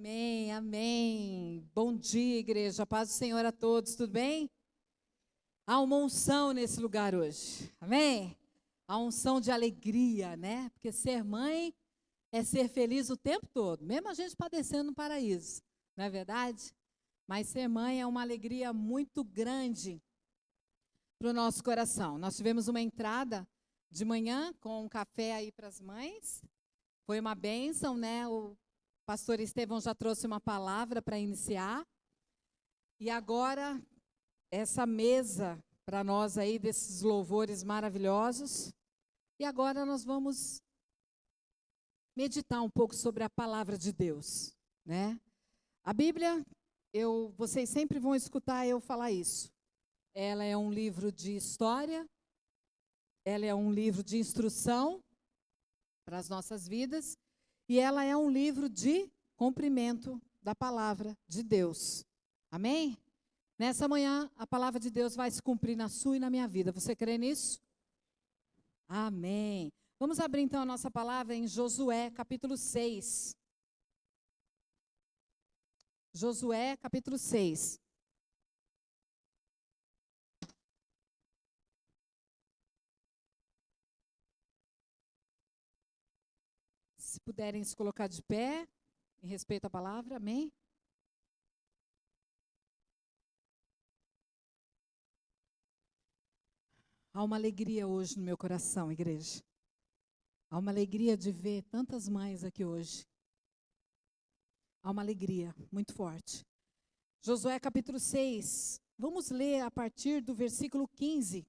Amém, amém. Bom dia, igreja. Paz do Senhor a todos, tudo bem? Há uma unção nesse lugar hoje, amém? Há unção de alegria, né? Porque ser mãe é ser feliz o tempo todo, mesmo a gente padecendo no paraíso, não é verdade? Mas ser mãe é uma alegria muito grande para o nosso coração. Nós tivemos uma entrada de manhã com um café aí para as mães, foi uma bênção, né? O pastor Estevão já trouxe uma palavra para iniciar. E agora, essa mesa para nós aí, desses louvores maravilhosos. E agora nós vamos meditar um pouco sobre a palavra de Deus, né? A Bíblia, vocês sempre vão escutar eu falar isso. Ela é um livro de história, ela é um livro de instrução para as nossas vidas, e ela é um livro de cumprimento da palavra de Deus. Amém? Nessa manhã, a palavra de Deus vai se cumprir na sua e na minha vida. Você crê nisso? Amém. Vamos abrir então a nossa palavra em Josué, capítulo 6. Josué, capítulo 6. Se puderem se colocar de pé, em respeito à palavra, amém? Há uma alegria hoje no meu coração, igreja. Há uma alegria de ver tantas mães aqui hoje. Há uma alegria muito forte. Josué capítulo 6, vamos ler a partir do versículo 15.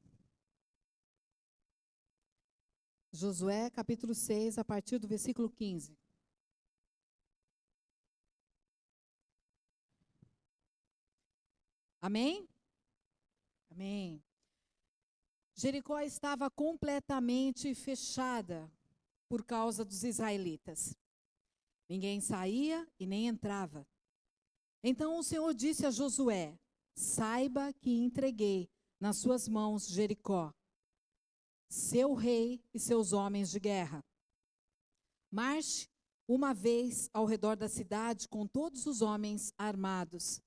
Josué capítulo 6, a partir do versículo 15. Amém? Amém. Jericó estava completamente fechada por causa dos israelitas. Ninguém saía e nem entrava. Então o Senhor disse a Josué: saiba que entreguei nas suas mãos Jericó, seu rei e seus homens de guerra. Marche uma vez ao redor da cidade com todos os homens armados.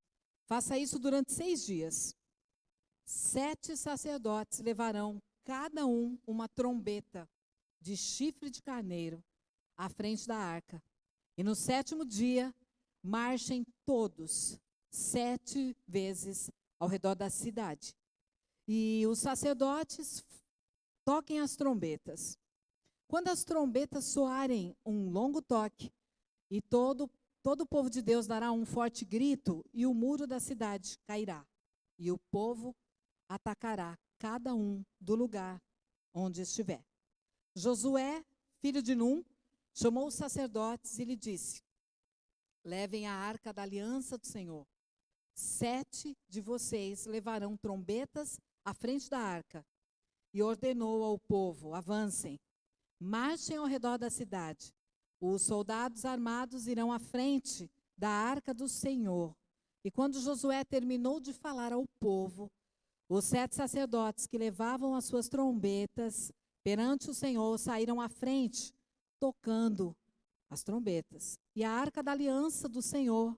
Faça isso durante 6 dias. 7 sacerdotes levarão cada um uma trombeta de chifre de carneiro à frente da arca. E no 7º dia, marchem todos 7 vezes ao redor da cidade. E os sacerdotes toquem as trombetas. Quando as trombetas soarem um longo toque, e todo o povo de Deus dará um forte grito, e o muro da cidade cairá. E o povo atacará cada um do lugar onde estiver. Josué, filho de Num, chamou os sacerdotes e lhe disse: levem a arca da aliança do Senhor. 7 de vocês levarão trombetas à frente da arca. E ordenou ao povo: avancem, marchem ao redor da cidade. Os soldados armados irão à frente da arca do Senhor. E quando Josué terminou de falar ao povo, os 7 sacerdotes que levavam as suas trombetas perante o Senhor saíram à frente, tocando as trombetas. E a arca da aliança do Senhor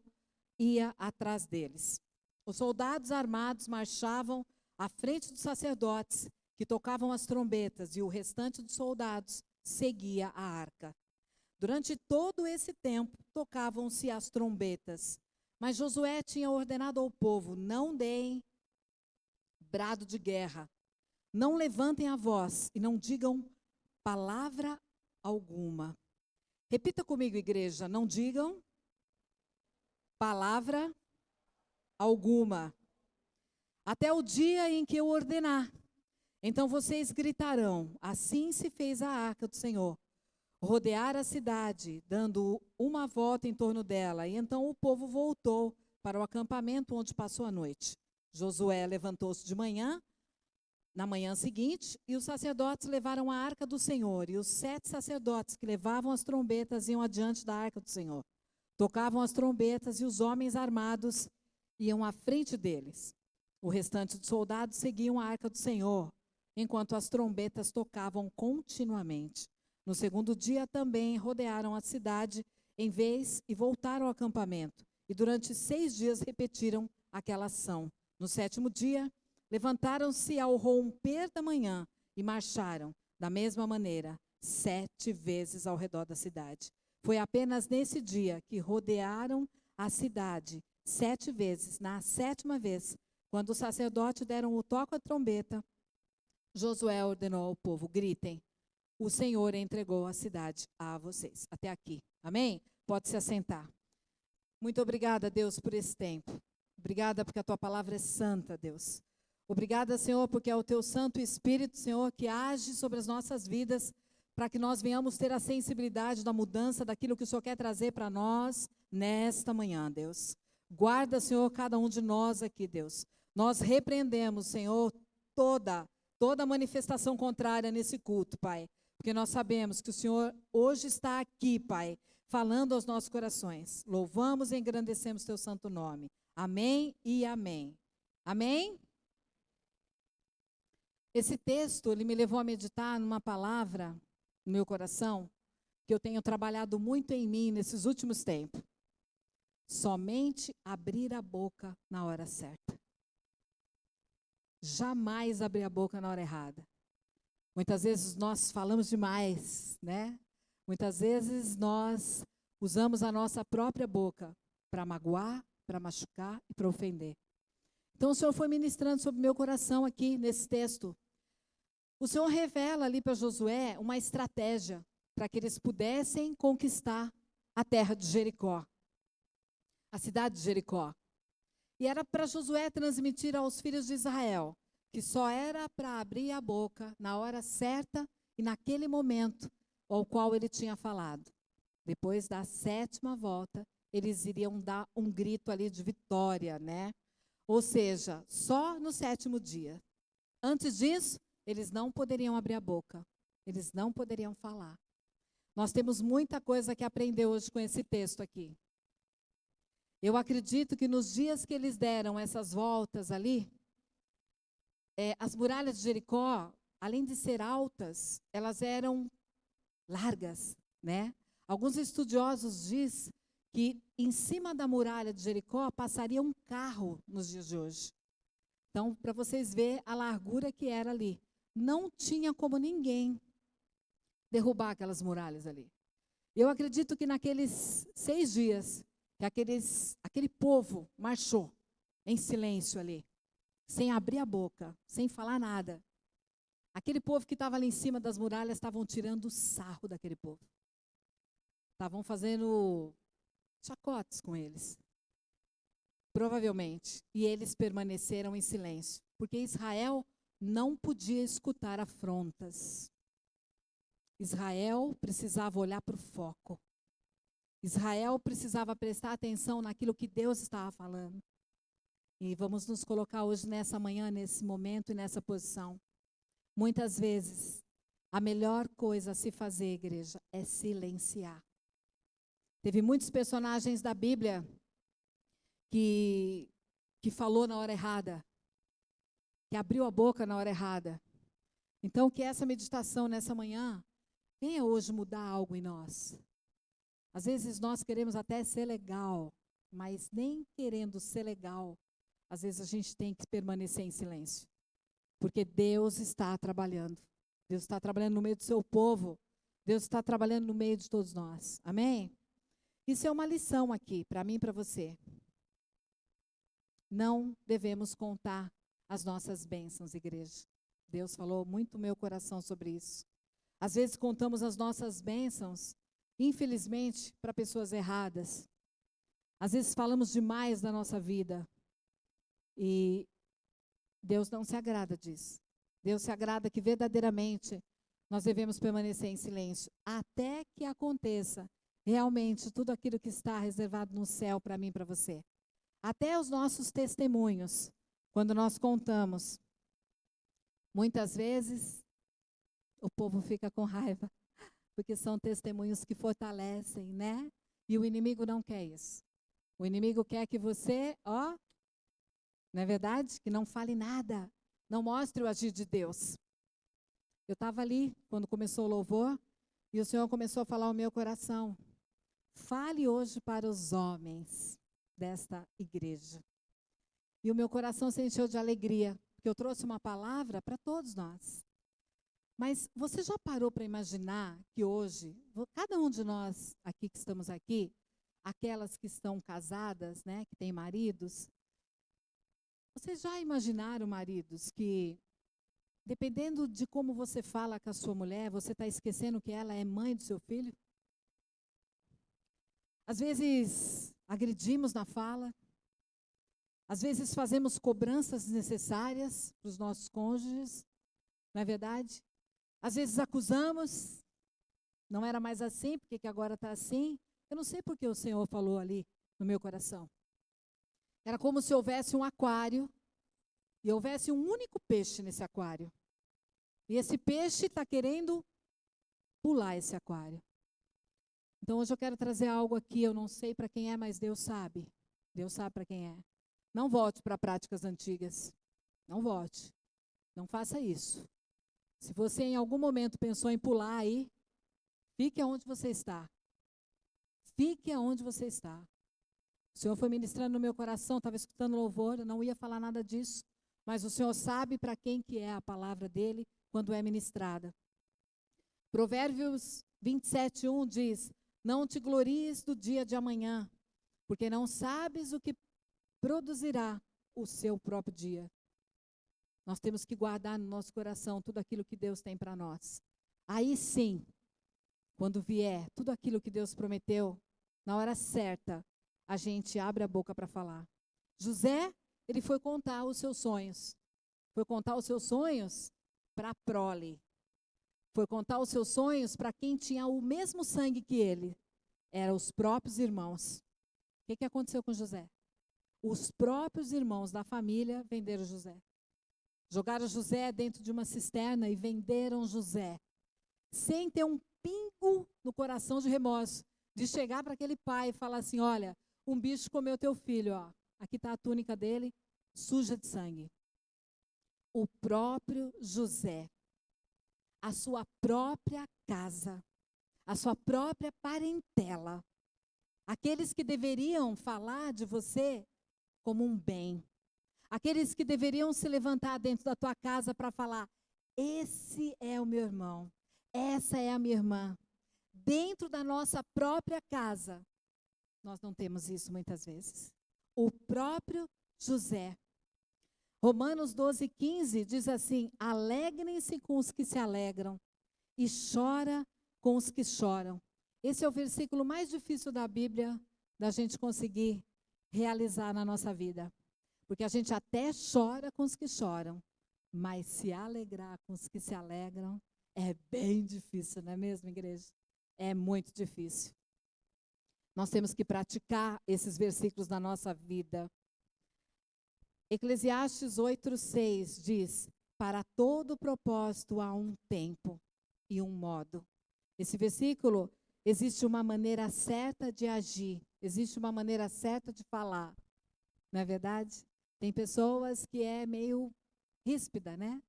ia atrás deles. Os soldados armados marchavam à frente dos sacerdotes que tocavam as trombetas, e o restante dos soldados seguia a arca. Durante todo esse tempo, tocavam-se as trombetas. Mas Josué tinha ordenado ao povo: não deem brado de guerra, não levantem a voz e não digam palavra alguma. Repita comigo, igreja: não digam palavra alguma, até o dia em que eu ordenar. Então vocês gritarão: assim se fez a arca do Senhor, rodear a cidade, dando uma volta em torno dela. E então o povo voltou para o acampamento onde passou a noite. Josué levantou-se de manhã, na manhã seguinte, e os sacerdotes levaram a arca do Senhor. E os 7 sacerdotes que levavam as trombetas iam adiante da arca do Senhor. Tocavam as trombetas e os homens armados iam à frente deles. O restante dos soldados seguiam a arca do Senhor, enquanto as trombetas tocavam continuamente. No 2º dia também rodearam a cidade em vez e voltaram ao acampamento. E durante 6 dias repetiram aquela ação. No 7º dia, levantaram-se ao romper da manhã e marcharam, da mesma maneira, 7 vezes ao redor da cidade. Foi apenas nesse dia que rodearam a cidade 7 vezes. Na 7ª vez, quando os sacerdotes deram o toque à trombeta, Josué ordenou ao povo: gritem, o Senhor entregou a cidade a vocês. Até aqui. Amém? Pode se assentar. Muito obrigada, Deus, por esse tempo. Obrigada porque a tua palavra é santa, Deus. Obrigada, Senhor, porque é o teu Santo Espírito, Senhor, que age sobre as nossas vidas, para que nós venhamos ter a sensibilidade da mudança daquilo que o Senhor quer trazer para nós nesta manhã, Deus. Guarda, Senhor, cada um de nós aqui, Deus. Nós repreendemos, Senhor, toda manifestação contrária nesse culto, Pai, porque nós sabemos que o Senhor hoje está aqui, Pai, falando aos nossos corações. Louvamos e engrandecemos teu santo nome. Amém e amém. Amém? Esse texto, ele me levou a meditar numa palavra no meu coração, que eu tenho trabalhado muito em mim nesses últimos tempos. Somente abrir a boca na hora certa. Jamais abrir a boca na hora errada. Muitas vezes nós falamos demais, né? Muitas vezes nós usamos a nossa própria boca para magoar, para machucar e para ofender. Então o Senhor foi ministrando sobre o meu coração aqui nesse texto. O Senhor revela ali para Josué uma estratégia para que eles pudessem conquistar a terra de Jericó, a cidade de Jericó. E era para Josué transmitir aos filhos de Israel que só era para abrir a boca na hora certa e naquele momento ao qual ele tinha falado. Depois da 7ª volta, eles iriam dar um grito ali de vitória, né? Ou seja, só no 7º dia. Antes disso, eles não poderiam abrir a boca. Eles não poderiam falar. Nós temos muita coisa que aprender hoje com esse texto aqui. Eu acredito que nos dias que eles deram essas voltas ali, as muralhas de Jericó, além de ser altas, elas eram largas, né? Alguns estudiosos dizem que em cima da muralha de Jericó passaria um carro nos dias de hoje. Então, para vocês verem a largura que era ali. Não tinha como ninguém derrubar aquelas muralhas ali. Eu acredito que naqueles 6 dias, que aquele povo marchou em silêncio ali, sem abrir a boca, sem falar nada. Aquele povo que estava ali em cima das muralhas estavam tirando o sarro daquele povo. Estavam fazendo chacotes com eles. Provavelmente. E eles permaneceram em silêncio. Porque Israel não podia escutar afrontas. Israel precisava olhar para o foco. Israel precisava prestar atenção naquilo que Deus estava falando. E vamos nos colocar hoje nessa manhã, nesse momento e nessa posição. Muitas vezes, a melhor coisa a se fazer, igreja, é silenciar. Teve muitos personagens da Bíblia que falou na hora errada, que abriu a boca na hora errada. Então, que essa meditação nessa manhã venha hoje mudar algo em nós. Às vezes nós queremos até ser legal, mas nem querendo ser legal, às vezes a gente tem que permanecer em silêncio. Porque Deus está trabalhando. Deus está trabalhando no meio do seu povo. Deus está trabalhando no meio de todos nós. Amém? Isso é uma lição aqui, para mim e para você. Não devemos contar as nossas bênçãos, igreja. Deus falou muito no meu coração sobre isso. Às vezes contamos as nossas bênçãos, infelizmente, para pessoas erradas. Às vezes falamos demais da nossa vida. E Deus não se agrada disso. Deus se agrada que verdadeiramente nós devemos permanecer em silêncio até que aconteça realmente tudo aquilo que está reservado no céu para mim e para você. Até os nossos testemunhos, quando nós contamos, muitas vezes o povo fica com raiva, porque são testemunhos que fortalecem, né? E o inimigo não quer isso. O inimigo quer que você, não é verdade? Que não fale nada, não mostre o agir de Deus. Eu estava ali, quando começou o louvor, e o Senhor começou a falar ao meu coração. fale hoje para os homens desta igreja. E o meu coração se encheu de alegria, porque eu trouxe uma palavra para todos nós. Mas você já parou para imaginar que hoje, cada um de nós aqui que estamos aqui, aquelas que estão casadas, né, que têm maridos, vocês já imaginaram, maridos, que dependendo de como você fala com a sua mulher, você está esquecendo que ela é mãe do seu filho? Às vezes agredimos na fala, às vezes fazemos cobranças desnecessárias para os nossos cônjuges, não é verdade? Às vezes acusamos, não era mais assim, porque que agora está assim? Eu não sei porque o Senhor falou ali no meu coração. Era como se houvesse um aquário e houvesse um único peixe nesse aquário. E esse peixe está querendo pular esse aquário. Então hoje eu quero trazer algo aqui, eu não sei para quem é, mas Deus sabe. Deus sabe para quem é. Não volte para práticas antigas. Não volte. Não faça isso. Se você em algum momento pensou em pular aí, fique aonde você está. Fique aonde você está. O Senhor foi ministrando no meu coração, estava escutando louvor, eu não ia falar nada disso, mas o Senhor sabe para quem que é a palavra dele quando é ministrada. Provérbios 27:1 diz: não te glories do dia de amanhã, porque não sabes o que produzirá o seu próprio dia. Nós temos que guardar no nosso coração tudo aquilo que Deus tem para nós. Aí sim, quando vier tudo aquilo que Deus prometeu, na hora certa, a gente abre a boca para falar. José, ele foi contar os seus sonhos. Foi contar os seus sonhos para a prole. Foi contar os seus sonhos para quem tinha o mesmo sangue que ele. Eram os próprios irmãos. O que aconteceu com José? Os próprios irmãos da família venderam José. Jogaram José dentro de uma cisterna e venderam José. Sem ter um pingo no coração de remorso. De chegar para aquele pai e falar assim, olha, um bicho comeu teu filho, ó. Aqui está a túnica dele, suja de sangue. O próprio José, a sua própria casa, a sua própria parentela, aqueles que deveriam falar de você como um bem, aqueles que deveriam se levantar dentro da tua casa para falar, esse é o meu irmão, essa é a minha irmã. Dentro da nossa própria casa, nós não temos isso muitas vezes. O próprio José. Romanos 12:15 diz assim, alegrem-se com os que se alegram e chora com os que choram. Esse é o versículo mais difícil da Bíblia da gente conseguir realizar na nossa vida. Porque a gente até chora com os que choram, mas se alegrar com os que se alegram é bem difícil, não é mesmo, igreja? É muito difícil. Nós temos que praticar esses versículos na nossa vida. Eclesiastes 8:6 diz, para todo propósito há um tempo e um modo. Esse versículo, existe uma maneira certa de agir, existe uma maneira certa de falar. Não é verdade? Tem pessoas que é meio ríspida, né?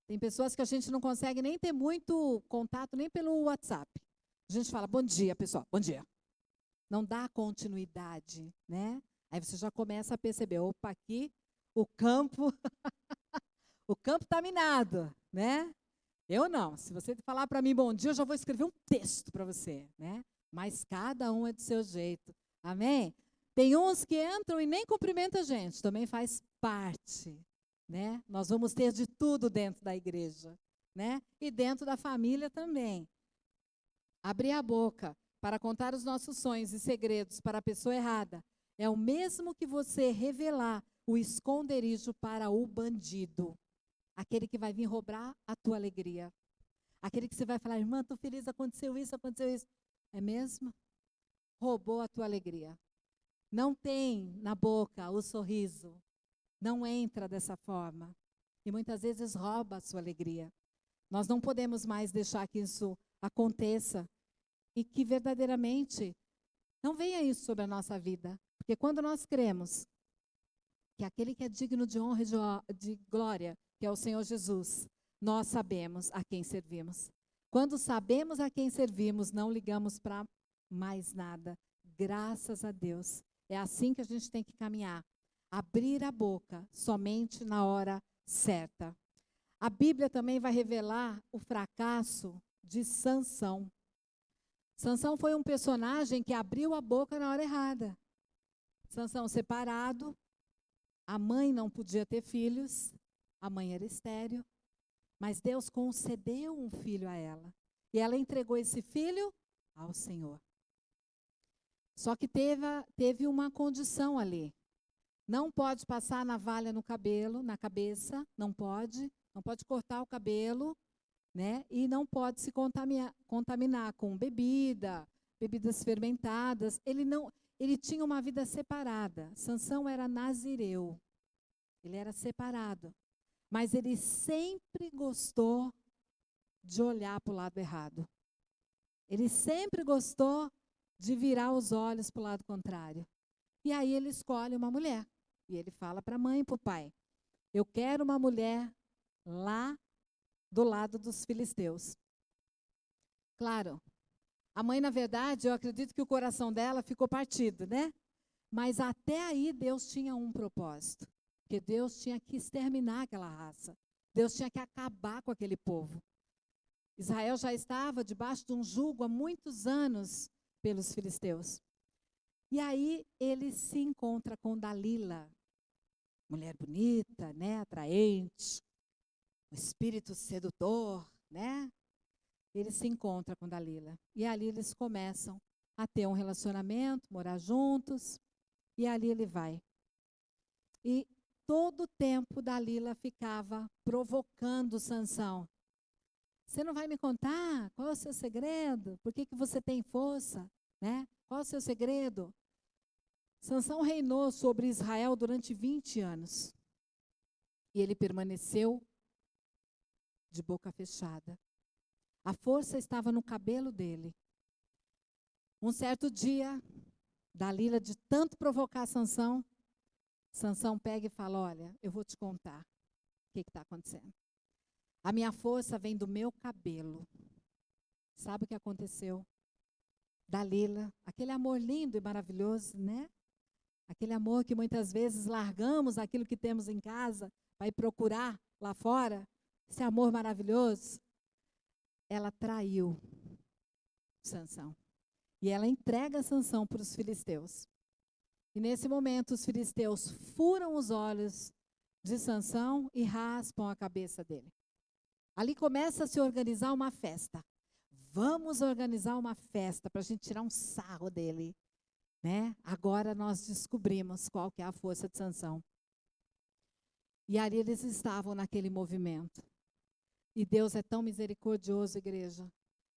Tem pessoas que a gente não consegue nem ter muito contato, nem pelo WhatsApp. A gente fala, bom dia, pessoal, bom dia. Não dá continuidade, né? Aí você já começa a perceber, opa, aqui o campo está minado, né? Eu não. Se você falar para mim bom dia, eu já vou escrever um texto para você, né? Mas cada um é do seu jeito. Amém? Tem uns que entram e nem cumprimentam a gente, também faz parte, né? Nós vamos ter de tudo dentro da igreja, né? E dentro da família também. Abrir a boca para contar os nossos sonhos e segredos para a pessoa errada é o mesmo que você revelar o esconderijo para o bandido. Aquele que vai vir roubar a tua alegria. Aquele que você vai falar, irmã, estou feliz, aconteceu isso. É mesmo? Roubou a tua alegria. Não tem na boca o sorriso. Não entra dessa forma. E muitas vezes rouba a sua alegria. Nós não podemos mais deixar que isso aconteça. E que verdadeiramente não venha isso sobre a nossa vida. Porque quando nós cremos que aquele que é digno de honra e de glória, que é o Senhor Jesus, nós sabemos a quem servimos. Quando sabemos a quem servimos, não ligamos para mais nada. Graças a Deus. É assim que a gente tem que caminhar. Abrir a boca somente na hora certa. A Bíblia também vai revelar o fracasso de Sansão. Sansão foi um personagem que abriu a boca na hora errada. Sansão separado, a mãe não podia ter filhos, a mãe era estéril, mas Deus concedeu um filho a ela. E ela entregou esse filho ao Senhor. Só que teve uma condição ali. Não pode passar navalha no cabelo, na cabeça, não pode cortar o cabelo, né? E não pode se contaminar com bebidas fermentadas. Ele tinha uma vida separada. Sansão era nazireu. Ele era separado. Mas ele sempre gostou de olhar para o lado errado. Ele sempre gostou de virar os olhos para o lado contrário. E aí ele escolhe uma mulher. E ele fala para a mãe e para o pai: eu quero uma mulher lá do lado dos filisteus. Claro, a mãe, na verdade, eu acredito que o coração dela ficou partido, né? Mas até aí Deus tinha um propósito. Porque Deus tinha que exterminar aquela raça. Deus tinha que acabar com aquele povo. Israel já estava debaixo de um jugo há muitos anos pelos filisteus. E aí ele se encontra com Dalila, mulher bonita, né, atraente, um espírito sedutor, né? Ele se encontra com Dalila. E ali eles começam a ter um relacionamento, morar juntos, e ali ele vai. E todo o tempo Dalila ficava provocando Sansão. Você não vai me contar qual é o seu segredo? Por que você tem força? Né? Qual é o seu segredo? Sansão reinou sobre Israel durante 20 anos. E ele permaneceu de boca fechada. A força estava no cabelo dele. Um certo dia, Dalila, de tanto provocar Sansão, Sansão pega e fala: olha, eu vou te contar o que está acontecendo. A minha força vem do meu cabelo. Sabe o que aconteceu? Dalila, aquele amor lindo e maravilhoso, né? Aquele amor que muitas vezes largamos aquilo que temos em casa para ir procurar lá fora. Esse amor maravilhoso. Ela traiu Sansão. E ela entrega Sansão para os filisteus. E nesse momento os filisteus furam os olhos de Sansão e raspam a cabeça dele. Ali começa a se organizar uma festa. Vamos organizar uma festa para a gente tirar um sarro dele. Né? Agora nós descobrimos qual que é a força de Sansão. E ali eles estavam naquele movimento. E Deus é tão misericordioso, igreja,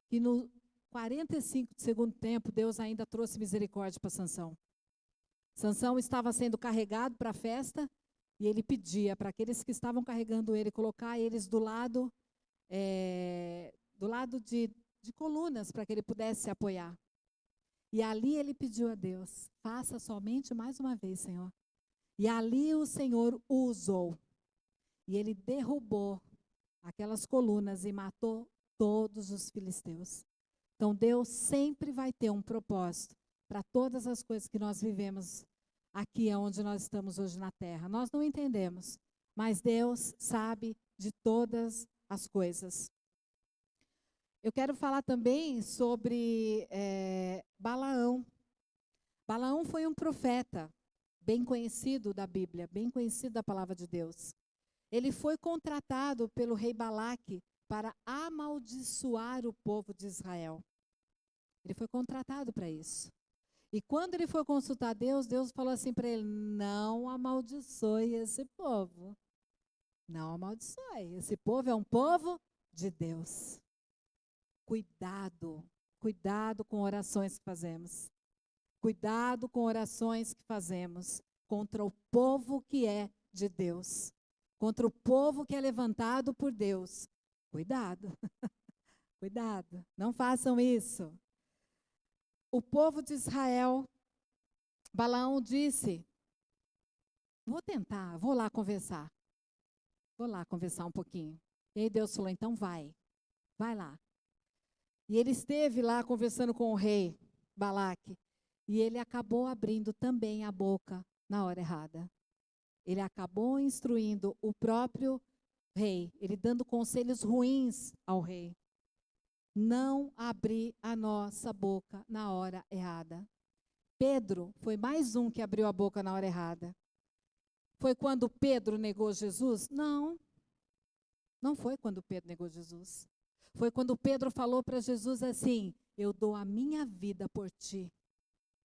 que no 45 do segundo tempo, Deus ainda trouxe misericórdia para Sansão. Sansão estava sendo carregado para a festa e ele pedia para aqueles que estavam carregando ele, colocar eles do lado de colunas para que ele pudesse se apoiar. E ali ele pediu a Deus: faça somente mais uma vez, Senhor. E ali o Senhor o usou. E ele derrubou aquelas colunas e matou todos os filisteus. Então Deus sempre vai ter um propósito para todas as coisas que nós vivemos aqui onde nós estamos hoje na terra. Nós não entendemos, mas Deus sabe de todas as coisas. Eu quero falar também sobre Balaão. Balaão foi um profeta bem conhecido da Bíblia, bem conhecido da palavra de Deus. Ele foi contratado pelo rei Balaque para amaldiçoar o povo de Israel. Ele foi contratado para isso. E quando ele foi consultar Deus, Deus falou assim para ele: não amaldiçoe esse povo. Não amaldiçoe. Esse povo é um povo de Deus. Cuidado, cuidado com orações que fazemos. Cuidado com orações que fazemos contra o povo que é de Deus. Contra o povo que é levantado por Deus. Cuidado, cuidado, não façam isso. O povo de Israel, Balaão disse: vou tentar, vou lá conversar. Vou lá conversar um pouquinho. E aí Deus falou: então vai lá. E ele esteve lá conversando com o rei. Balaque. E ele acabou abrindo também a boca na hora errada. Ele acabou instruindo o próprio rei, ele dando conselhos ruins ao rei. Não abrir a nossa boca na hora errada. Pedro foi mais um que abriu a boca na hora errada. Foi quando Pedro negou Jesus? Não. Não foi quando Pedro negou Jesus. Foi quando Pedro falou para Jesus assim: eu dou a minha vida por ti.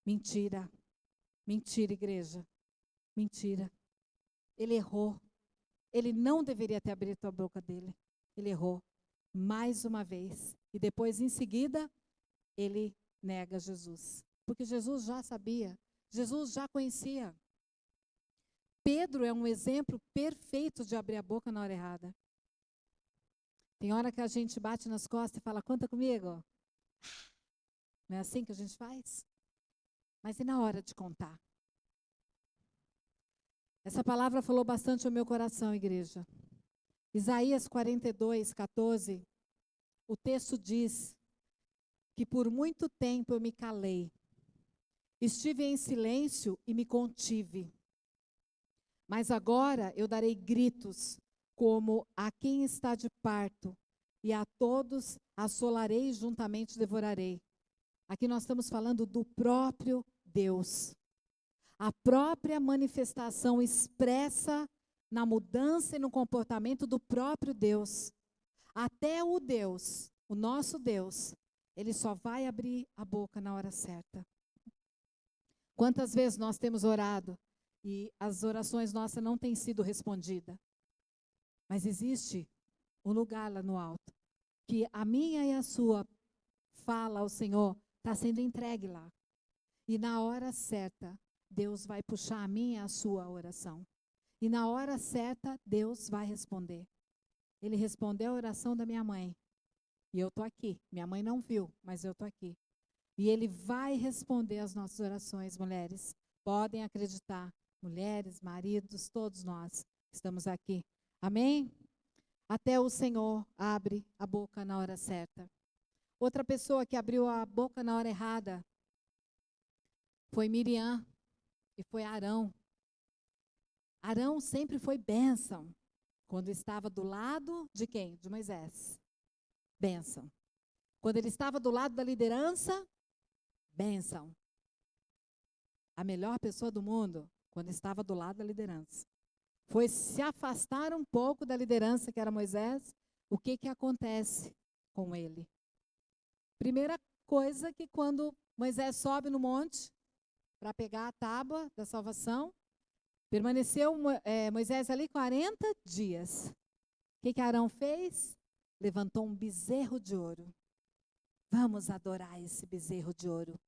Mentira. Mentira, igreja. Mentira. Ele errou. Ele não deveria ter aberto a boca dele. Ele errou. Mais uma vez. E depois, em seguida, ele nega Jesus. Porque Jesus já sabia. Jesus já conhecia. Pedro é um exemplo perfeito de abrir a boca na hora errada. Tem hora que a gente bate nas costas e fala: conta comigo. Não é assim que a gente faz? Mas e na hora de contar? Essa palavra falou bastante ao meu coração, igreja. Isaías 42, 14, o texto diz que por muito tempo eu me calei. Estive em silêncio e me contive. Mas agora eu darei gritos como a quem está de parto, e a todos assolarei e juntamente devorarei. Aqui nós estamos falando do próprio Deus. A própria manifestação expressa na mudança e no comportamento do próprio Deus. Até o Deus, o nosso Deus, ele só vai abrir a boca na hora certa. Quantas vezes nós temos orado e as orações nossas não têm sido respondidas? Mas existe um lugar lá no alto, que a minha e a sua fala ao Senhor está sendo entregue lá. E na hora certa, Deus vai puxar a minha e a sua oração. E na hora certa, Deus vai responder. Ele respondeu a oração da minha mãe. E eu estou aqui. Minha mãe não viu, mas eu estou aqui. E Ele vai responder as nossas orações, mulheres. Podem acreditar. Mulheres, maridos, todos nós estamos aqui. Amém? Até o Senhor abre a boca na hora certa. Outra pessoa que abriu a boca na hora errada foi Miriam e foi Arão. Arão sempre foi bênção quando estava do lado de quem? De Moisés. Bênção. Quando ele estava do lado da liderança, bênção. A melhor pessoa do mundo quando estava do lado da liderança. Foi se afastar um pouco da liderança que era Moisés, o que acontece com ele? Primeira coisa que quando Moisés sobe no monte para pegar a tábua da salvação, permaneceu Moisés ali 40 dias. O que Arão fez? Levantou um bezerro de ouro. Vamos adorar esse bezerro de ouro.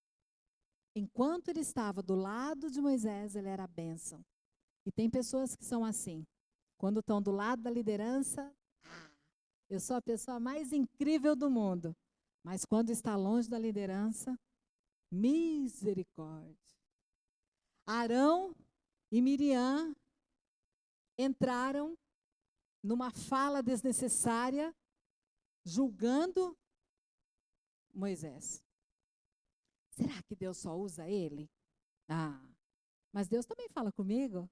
Enquanto ele estava do lado de Moisés, ele era a bênção. E tem pessoas que são assim. Quando estão do lado da liderança, eu sou a pessoa mais incrível do mundo. Mas quando está longe da liderança, misericórdia. Arão e Miriam entraram numa fala desnecessária, julgando Moisés. Será que Deus só usa ele? Mas Deus também fala comigo.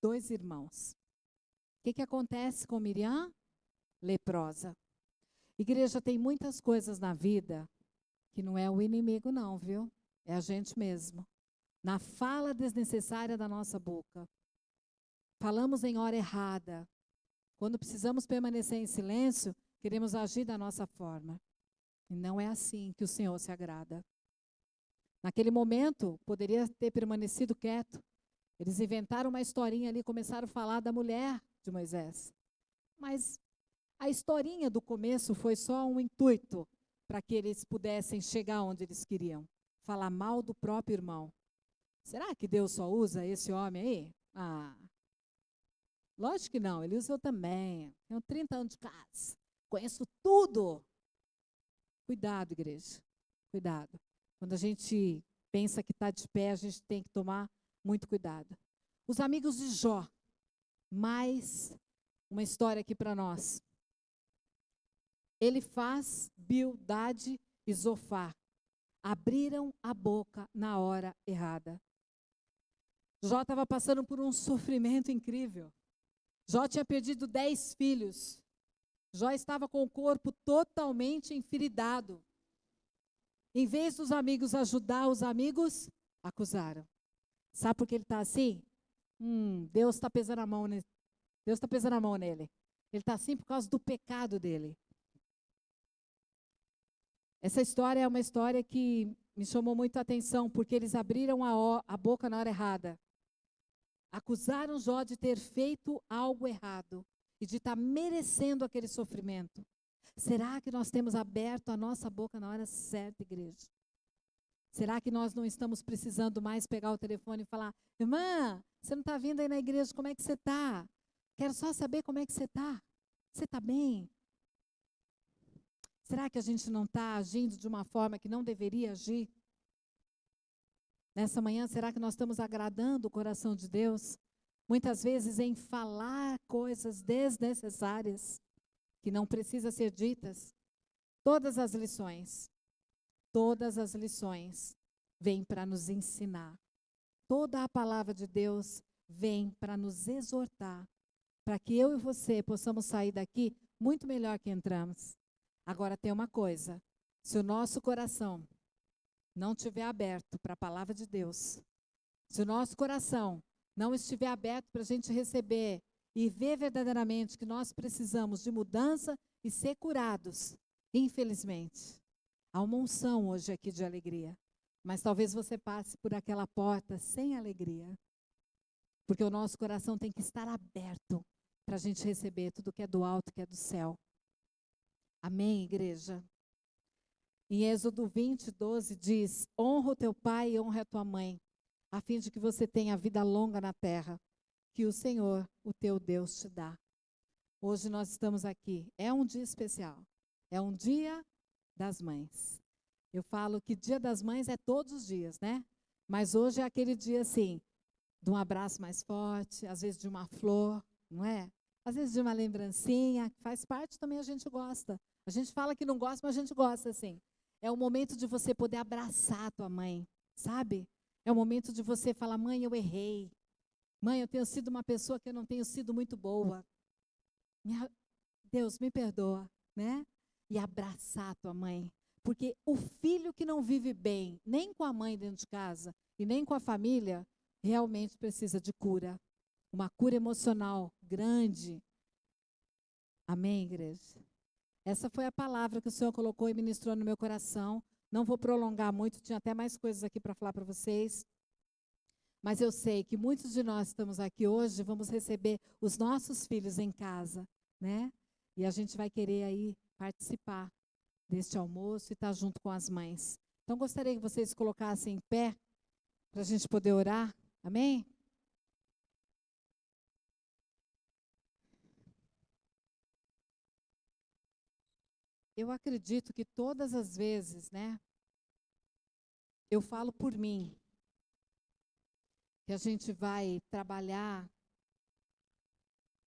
2 irmãos. O que acontece com Miriam? Leprosa. Igreja, tem muitas coisas na vida que não é o inimigo não, viu? É a gente mesmo. Na fala desnecessária da nossa boca. Falamos em hora errada. Quando precisamos permanecer em silêncio, queremos agir da nossa forma. E não é assim que o Senhor se agrada. Naquele momento, poderia ter permanecido quieto. Eles inventaram uma historinha ali, começaram a falar da mulher de Moisés. Mas a historinha do começo foi só um intuito para que eles pudessem chegar onde eles queriam. Falar mal do próprio irmão. Será que Deus só usa esse homem aí? Lógico que não, ele usa eu também. Tenho 30 anos de casa, conheço tudo. Cuidado, igreja, cuidado. Quando a gente pensa que está de pé, a gente tem que tomar muito cuidado. Os amigos de Jó, mais uma história aqui para nós. Elifaz, Bildade e Zofar. abriram a boca na hora errada. Jó estava passando por um sofrimento incrível. Jó tinha perdido 10 filhos. Jó estava com o corpo totalmente enferidado. Em vez dos amigos ajudar, os amigos acusaram. Sabe por que ele está assim? Deus está pesando a mão nele. Deus está pesando a mão nele. Ele está assim por causa do pecado dele. Essa história é uma história que me chamou muito a atenção, porque eles abriram a boca na hora errada. Acusaram Jó de ter feito algo errado e de estar merecendo aquele sofrimento. Será que nós temos aberto a nossa boca na hora certa, igreja? Será que nós não estamos precisando mais pegar o telefone e falar: irmã, você não está vindo aí na igreja, como é que você está? Quero só saber como é que você está. Você está bem? Será que a gente não está agindo de uma forma que não deveria agir? Nessa manhã, será que nós estamos agradando o coração de Deus? Muitas vezes em falar coisas desnecessárias, que não precisam ser ditas. Todas as lições vêm para nos ensinar. Toda a palavra de Deus vem para nos exortar, para que eu e você possamos sair daqui muito melhor que entramos. Agora tem uma coisa, se o nosso coração não estiver aberto para a palavra de Deus, se o nosso coração não estiver aberto para a gente receber e ver verdadeiramente que nós precisamos de mudança e ser curados, infelizmente, há uma unção hoje aqui de alegria, mas talvez você passe por aquela porta sem alegria, porque o nosso coração tem que estar aberto para a gente receber tudo que é do alto, que é do céu. Amém, igreja? Em Êxodo 20, 12 diz: honra o teu pai e honra a tua mãe, a fim de que você tenha vida longa na terra, que o Senhor, o teu Deus, te dá. Hoje nós estamos aqui, é um dia especial, é um dia das mães. Eu falo que dia das mães é todos os dias, né? Mas hoje é aquele dia assim, de um abraço mais forte, às vezes de uma flor, não é? Às vezes de uma lembrancinha, que faz parte também, a gente gosta. A gente fala que não gosta, mas a gente gosta, assim. É o momento de você poder abraçar a tua mãe, sabe? É o momento de você falar: mãe, eu errei. Mãe, eu tenho sido uma pessoa que eu não tenho sido muito boa. Deus, me perdoa, né? E abraçar a tua mãe. Porque o filho que não vive bem, nem com a mãe dentro de casa, e nem com a família, realmente precisa de cura. Uma cura emocional grande. Amém, igreja? Essa foi a palavra que o Senhor colocou e ministrou no meu coração. Não vou prolongar muito, tinha até mais coisas aqui para falar para vocês. Mas eu sei que muitos de nós estamos aqui hoje, vamos receber os nossos filhos em casa, né? E a gente vai querer aí participar deste almoço e estar junto com as mães. Então, gostaria que vocês se colocassem em pé para a gente poder orar. Amém? Eu acredito que todas as vezes, né? Eu falo por mim, que a gente vai trabalhar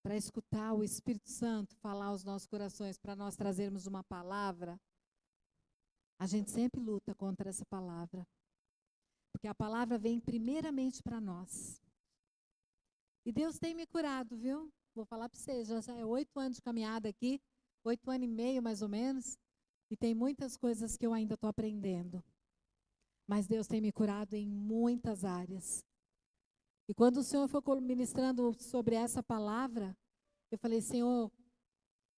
para escutar o Espírito Santo falar aos nossos corações, para nós trazermos uma palavra, a gente sempre luta contra essa palavra. Porque a palavra vem primeiramente para nós. E Deus tem me curado, viu? Vou falar para vocês, já é 8 anos de caminhada aqui, 8 anos e meio mais ou menos, e tem muitas coisas que eu ainda estou aprendendo. Mas Deus tem me curado em muitas áreas. E quando o Senhor foi ministrando sobre essa palavra, eu falei: Senhor,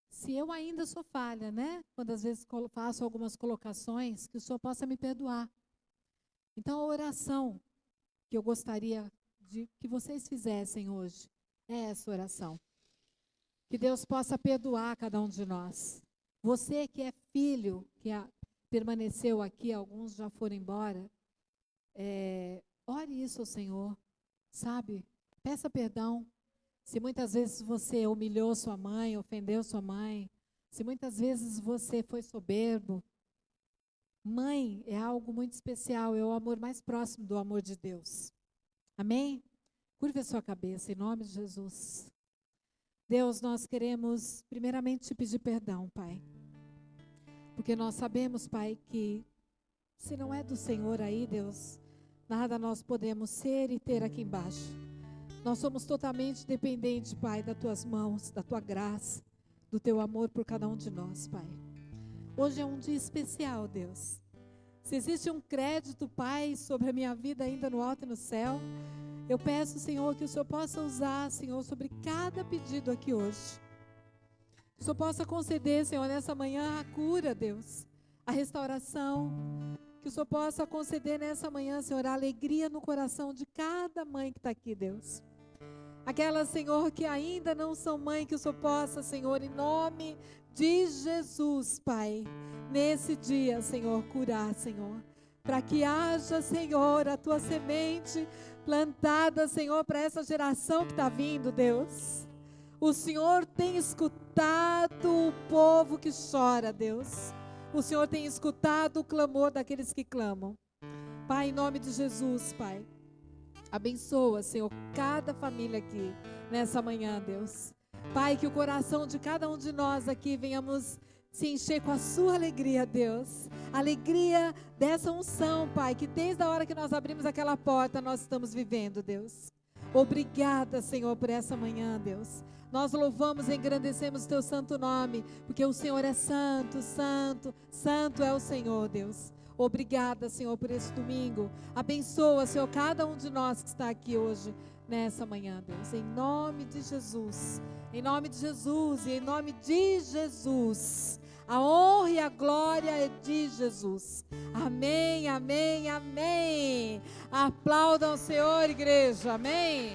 se eu ainda sou falha, né? Quando às vezes faço algumas colocações, que o Senhor possa me perdoar. Então a oração que eu gostaria de que vocês fizessem hoje é essa oração. Que Deus possa perdoar cada um de nós. Você que é filho, que permaneceu aqui, alguns já foram embora, ore isso ao Senhor. Sabe? Peça perdão. Se muitas vezes você humilhou sua mãe, ofendeu sua mãe, se muitas vezes você foi soberbo, mãe é algo muito especial, é o amor mais próximo do amor de Deus. Amém? Curva a sua cabeça, em nome de Jesus. Deus, nós queremos primeiramente te pedir perdão, Pai. Porque nós sabemos, Pai, que Se não é do Senhor aí, Deus, nada nós podemos ser e ter aqui embaixo. Nós somos totalmente dependentes, Pai, das tuas mãos, da tua graça, do teu amor por cada um de nós, Pai. Hoje é um dia especial, Deus. Se existe um crédito, Pai, sobre a minha vida ainda no alto e no céu, eu peço, Senhor, que o Senhor possa usar, Senhor, sobre cada pedido aqui hoje. Que o Senhor possa conceder, Senhor, nessa manhã a cura, Deus, a restauração. Que o Senhor possa conceder nessa manhã, Senhor, a alegria no coração de cada mãe que está aqui, Deus. Aquelas, Senhor, que ainda não são mãe, que o Senhor possa, Senhor, em nome de Jesus, Pai, nesse dia, Senhor, curar, Senhor. Para que haja, Senhor, a tua semente plantada, Senhor, para essa geração que está vindo, Deus. O Senhor tem escutado o povo que chora, Deus. O Senhor tem escutado o clamor daqueles que clamam. Pai, em nome de Jesus, Pai, abençoa, Senhor, cada família aqui nessa manhã, Deus. Pai, que o coração de cada um de nós aqui venhamos se encher com a sua alegria, Deus. Alegria dessa unção, Pai, que desde a hora que nós abrimos aquela porta, nós estamos vivendo, Deus. Obrigada, Senhor, por essa manhã, Deus. Nós louvamos e engrandecemos o teu santo nome, porque o Senhor é santo, santo, santo é o Senhor, Deus. Obrigada, Senhor, por esse domingo. Abençoa, Senhor, cada um de nós que está aqui hoje, nessa manhã, Deus. Em nome de Jesus. Em nome de Jesus e em nome de Jesus. A honra e a glória é de Jesus. Amém, amém, amém. Aplaudam o Senhor, igreja. Amém.